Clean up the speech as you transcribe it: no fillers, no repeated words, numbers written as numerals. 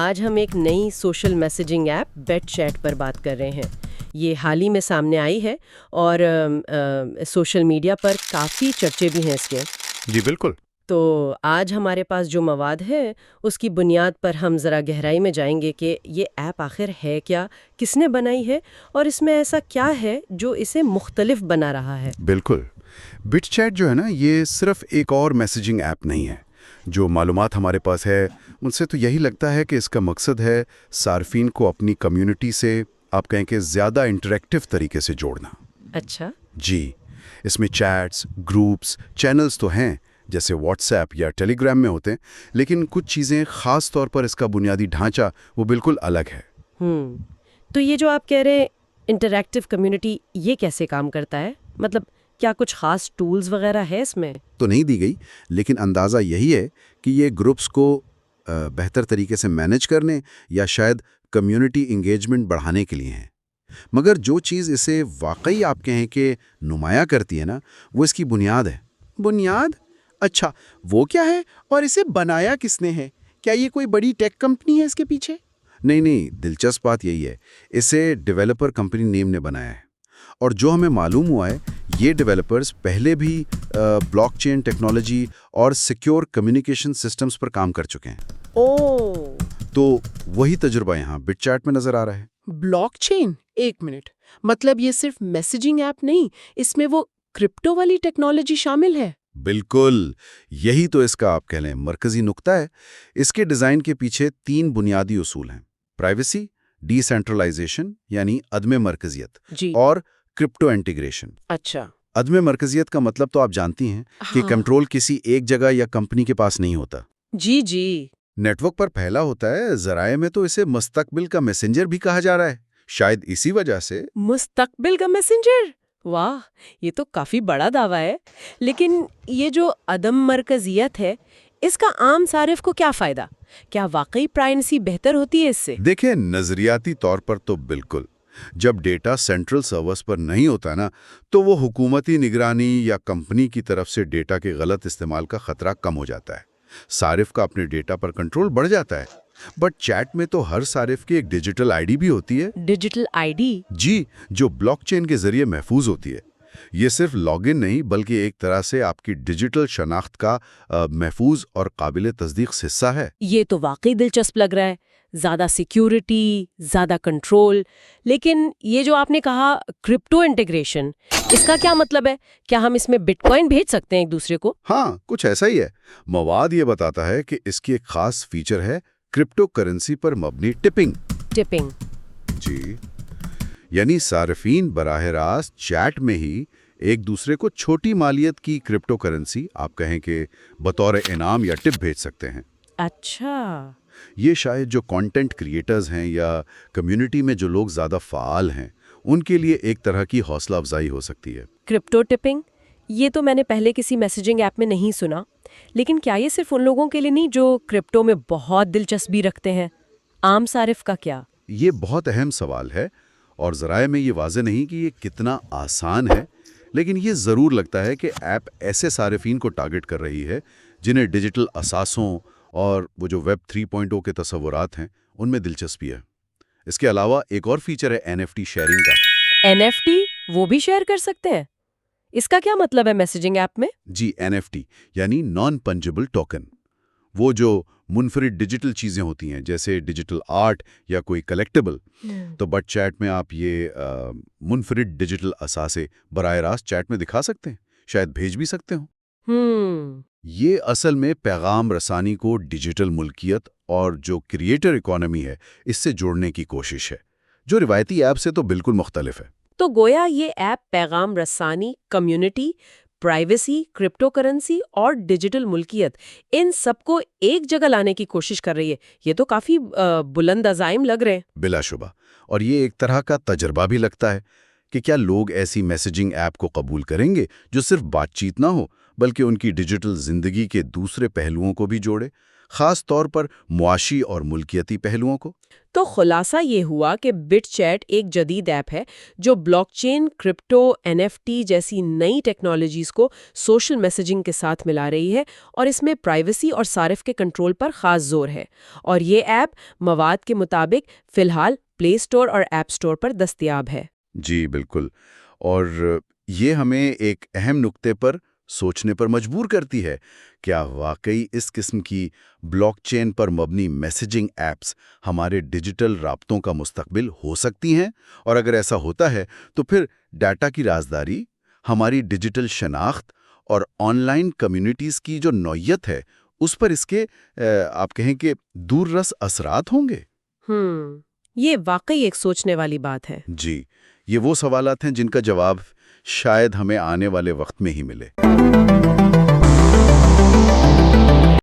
آج ہم ایک نئی social messaging app Beat Chat پر بات کر رہے ہیں۔ یہ حال ہی میں سامنے آئی ہے اور سوشل میڈیا پر کافی چرچے بھی ہیں اس کے۔ جی بالکل۔ تو آج ہمارے پاس جو مواد ہے اس کی بنیاد پر ہم ذرا گہرائی میں جائیں گے کہ یہ ایپ آخر ہے کیا، کس نے بنائی ہے اور اس میں ایسا کیا ہے جو اسے مختلف بنا رہا ہے۔ بالکل، بٹ چیٹ جو ہے نا، یہ صرف ایک اور میسیجنگ ایپ نہیں ہے۔ جو معلومات ہمارے پاس ہے ان سے تو یہی لگتا ہے کہ اس کا مقصد ہے صارفین کو اپنی کمیونٹی سے، آپ کہیں کہ زیادہ انٹریکٹیو طریقے سے جوڑنا۔ اچھا جی، اس میں چیٹس، گروپس، چینلز تو ہیں جیسے واٹس ایپ یا ٹیلی گرام میں ہوتے ہیں، لیکن کچھ چیزیں خاص طور پر اس کا بنیادی ڈھانچہ وہ بالکل الگ ہے۔ تو یہ جو آپ کہہ رہے ہیں انٹریکٹیو کمیونٹی، یہ کیسے کام کرتا ہے؟ مطلب کیا کچھ خاص ٹولز وغیرہ ہے اس میں؟ تو نہیں دی گئی، لیکن اندازہ یہی ہے کہ یہ گروپس کو بہتر طریقے سے مینج کرنے یا شاید کمیونٹی انگیجمنٹ بڑھانے کے لیے ہیں۔ مگر جو چیز اسے واقعی آپ کہیں کہ نمایاں کرتی ہے نا، وہ اس کی بنیاد ہے۔ بنیاد؟ اچھا، وہ کیا ہے اور اسے بنایا کس نے ہے؟ کیا یہ کوئی بڑی ٹیک کمپنی ہے اس کے پیچھے؟ نہیں، دلچسپ بات یہی ہے، اسے ڈیولپر کمپنی نیم نے بنایا ہے، اور جو ہمیں معلوم ہوا ہے یہ ڈیولپرز پہلے بھی بلاک چین ٹیکنالوجی اور سیکیور کمیونیکیشن سسٹمز پر کام کر چکے ہیں۔ اوہ، تو وہی تجربہ یہاں بٹ چیٹ میں نظر آ رہا ہے۔ Blockchain? ایک منٹ، مطلب یہ صرف میسیجنگ ایپ نہیں، اس میں وہ کرپٹو والی ٹیکنالوجی شامل ہے؟ بالکل، یہی تو اس کا آپ کہہ لیں مرکزی نقطہ ہے۔ اس کے ڈیزائن کے پیچھے 3 بنیادی اصول ہیں: پرائیویسی، ڈی سینٹرلائزیشن یعنی عدم مرکزیت، جی، اور کرپٹو انٹیگریشن۔ اچھا، عدم مرکزیت کا مطلب تو آپ جانتی ہیں کہ کنٹرول کسی ایک جگہ یا کمپنی کے پاس نہیں ہوتا، جی جی، نیٹ ورک پر پھیلا ہوتا ہے۔ ذرائع میں تو اسے مستقبل کا میسنجر بھی کہا جا رہا ہے۔ شاید اسی وجہ سے مستقبل کا میسنجر، واہ، یہ تو کافی بڑا دعویٰ ہے۔ لیکن یہ جو عدم مرکزیت ہے، اس کا عام صارف کو کیا فائدہ؟ کیا واقعی پرائیویسی بہتر ہوتی ہے اس سے؟ دیکھیں، نظریاتی طور پر تو بالکل۔ جب ڈیٹا سینٹرل سرورز پر نہیں ہوتا نا، تو وہ حکومتی نگرانی یا کمپنی کی طرف سے ڈیٹا کے غلط استعمال کا خطرہ کم ہو جاتا ہے۔ صارف کا اپنے ڈیٹا پر کنٹرول بڑھ جاتا ہے۔ بٹ چیٹ میں تو ہر صارف کی ایک ڈیجیٹل آئی ڈی بھی ہوتی ہے۔ Digital I D? جی، جو بلاک چین کے ذریعے محفوظ ہوتی ہے۔ یہ صرف لاگ ان نہیں، بلکہ ایک طرح سے آپ کی ڈیجیٹل شناخت کا محفوظ اور قابل تصدیق حصہ ہے۔ یہ تو واقعی دلچسپ لگ رہا ہے، زیادہ سیکیورٹی، زیادہ کنٹرول۔ لیکن یہ جو آپ نے کہا کرپٹو انٹیگریشن، اس کا کیا مطلب ہے؟ کیا ہم اس میں بٹ کوائن بھیج سکتے ہیں ایک دوسرے کو؟ ہاں، کچھ ایسا ہی ہے۔ مواد یہ بتاتا ہے کہ اس کی ایک خاص فیچر ہے کرپٹو کرنسی پر مبنی ٹپنگ۔ ٹپنگ؟ جی، یعنی صارفین براہ راست چیٹ میں ہی ایک دوسرے کو چھوٹی مالیت کی کرپٹو کرنسی، آپ کہیں کہ بطور انعام یا ٹپ بھیج سکتے ہیں۔ اچھا، یہ شاید جو کانٹینٹ کریٹرز ہیں یا کمیونٹی میں جو لوگ زیادہ فعال ہیں، ان کے لیے ایک طرح کی حوصلہ افزائی ہو سکتی ہے۔ کرپٹو ٹپنگ، یہ تو میں نے پہلے کسی میسیجنگ ایپ میں نہیں سنا۔ لیکن کیا یہ صرف ان لوگوں کے لیے نہیں جو کرپٹو میں بہت دلچسپی رکھتے ہیں؟ عام صارف کا کیا؟ یہ بہت اہم سوال ہے، اور ذرائع میں یہ واضح نہیں کہ یہ کتنا آسان ہے، لیکن یہ ضرور لگتا ہے کہ ایپ ایسے صارفین کو ٹارگٹ کر رہی ہے جنہیں ڈیجیٹل اثاثوں اور وہ جو ویب 3.0 کے تصورات ہیں ان میں دلچسپی ہے۔ اس کے علاوہ ایک اور فیچر ہے NFT شیئرنگ کا۔ NFT وہ بھی شیئر کر سکتے ہیں؟ اس کا کیا مطلب ہے میسیجنگ ایپ میں؟ جی، NFT یعنی نان پنجبل ٹوکن، وہ جو منفرد ڈیجیٹل چیزیں ہوتی ہیں جیسے ڈیجیٹل آرٹ یا کوئی کلیکٹیبل، تو بٹ چیٹ میں آپ یہ منفرد ڈیجیٹل اثاثے براہ راست چیٹ میں دکھا سکتے ہیں، شاید بھیج بھی سکتے ہوں۔ یہ اصل میں پیغام رسانی کو ڈیجیٹل ملکیت اور جو کریٹر اکانومی ہے اس سے جوڑنے کی کوشش ہے، جو روایتی ایپ سے تو بالکل مختلف ہے۔ تو گویا یہ ایپ پیغام رسانی، کمیونٹی، پرائیویسی، کرپٹو کرنسی اور ڈیجیٹل ملکیت، ان سب کو ایک جگہ لانے کی کوشش کر رہی ہے۔ یہ تو کافی بلند عزائم لگ رہے ہیں۔ بلا شبہ، اور یہ ایک طرح کا تجربہ بھی لگتا ہے کہ کیا لوگ ایسی میسیجنگ ایپ کو قبول کریں گے جو صرف بات چیت نہ ہو بلکہ ان کی ڈیجیٹل زندگی کے دوسرے پہلوؤں کو بھی جوڑے، خاص طور پر معاشی اور ملکیتی پہلوؤں کو؟ تو خلاصہ یہ ہوا کہ بٹ چیٹ ایک جدید ایپ ہے جو بلاک چین، کرپٹو، NFT جیسی نئی ٹیکنالوجیز کو سوشل میسیجنگ کے ساتھ ملا رہی ہے، اور اس میں پرائیویسی اور صارف کے کنٹرول پر خاص زور ہے۔ اور یہ ایپ مواد کے مطابق فی الحال پلے اسٹور اور ایپ اسٹور پر دستیاب ہے۔ جی بالکل، اور یہ ہمیں ایک اہم نقطے پر سوچنے پر مجبور کرتی ہے۔ کیا واقعی اس قسم کی بلاک چین پر مبنی میسیجنگ ایپس ہمارے ڈیجیٹل رابطوں کا مستقبل ہو سکتی ہیں؟ اور اگر ایسا ہوتا ہے تو پھر ڈیٹا کی رازداری، ہماری ڈیجیٹل شناخت اور آن لائن کمیونٹیز کی جو نوعیت ہے اس پر اس کے آپ کہیں کہ دور رس اثرات ہوں گے؟ یہ واقعی ایک سوچنے والی بات ہے۔ جی، یہ وہ سوالات ہیں جن کا جواب شاید ہمیں آنے والے وقت میں ہی ملے۔